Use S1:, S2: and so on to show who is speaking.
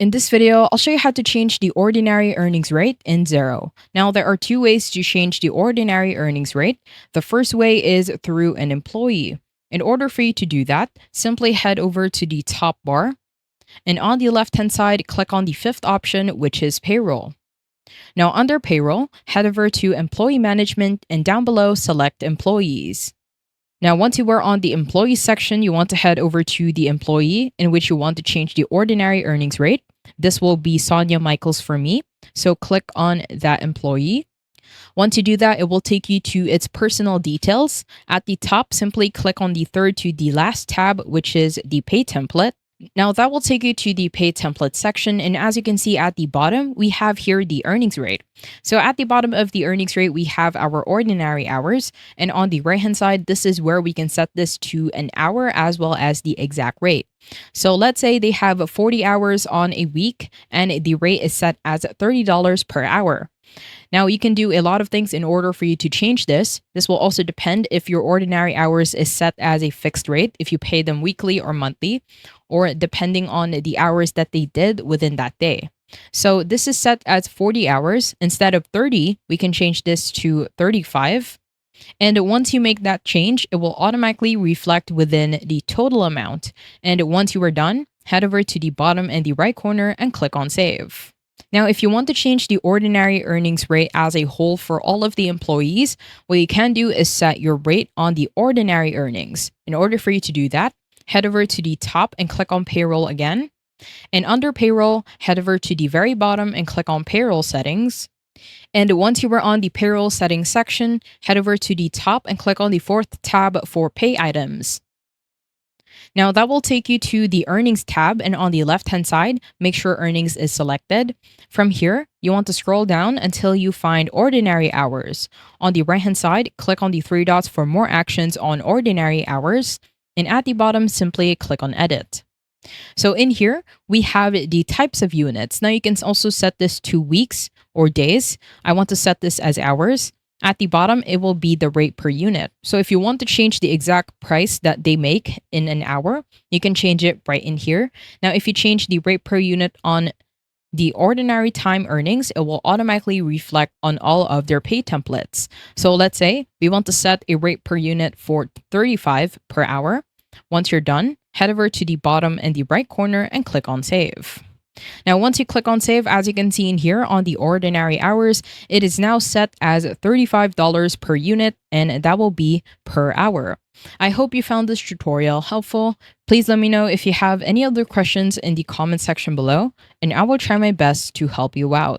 S1: In this video, I'll show you how to change the ordinary earnings rate in Xero. Now, there are two ways to change the ordinary earnings rate. The first way is through an employee. In order for you to do that, simply head over to the top bar, and on the left-hand side, click on the fifth option, which is payroll. Now, under payroll, head over to employee management, and down below, select employees. Now, once you are on the employee section, you want to head over to the employee in which you want to change the ordinary earnings rate. This will be Sonia Michaels for me. So click on that employee. Once you do that, it will take you to its personal details. At the top, simply click on the third to the last tab, which is the pay template. Now that will take you to the pay template section. And as you can see at the bottom, we have here the earnings rate. So at the bottom of the earnings rate, we have our ordinary hours. And on the right hand side, this is where we can set this to an hour as well as the exact rate. So let's say they have 40 hours on a week and the rate is set as $30 per hour. Now, you can do a lot of things in order for you to change this. This will also depend if your ordinary hours is set as a fixed rate, if you pay them weekly or monthly, or depending on the hours that they did within that day. So this is set as 40 hours. Instead of 30, we can change this to 35. And once you make that change, it will automatically reflect within the total amount. And once you are done, head over to the bottom and the right corner and click on Save. Now, if you want to change the ordinary earnings rate as a whole for all of the employees, what you can do is set your rate on the ordinary earnings. In order for you to do that, head over to the top and click on Payroll again. And under Payroll, head over to the very bottom and click on Payroll Settings. And once you are on the Payroll Settings section, head over to the top and click on the fourth tab for Pay Items. Now that will take you to the Earnings tab, and on the left-hand side, make sure Earnings is selected. From here, you want to scroll down until you find Ordinary Hours. On the right-hand side, click on the three dots for more actions on Ordinary Hours, and at the bottom, simply click on Edit. So in here, we have the types of units. Now you can also set this to weeks or days. I want to set this as hours. At the bottom, it will be the rate per unit. So if you want to change the exact price that they make in an hour, you can change it right in here. Now, if you change the rate per unit on the ordinary time earnings, it will automatically reflect on all of their pay templates. So let's say we want to set a rate per unit for 35 per hour. Once you're done, head over to the bottom and the right corner and click on Save. Now, once you click on Save, as you can see in here on the ordinary hours, it is now set as $35 per unit, and that will be per hour. I hope you found this tutorial helpful. Please let me know if you have any other questions in the comment section below, and I will try my best to help you out.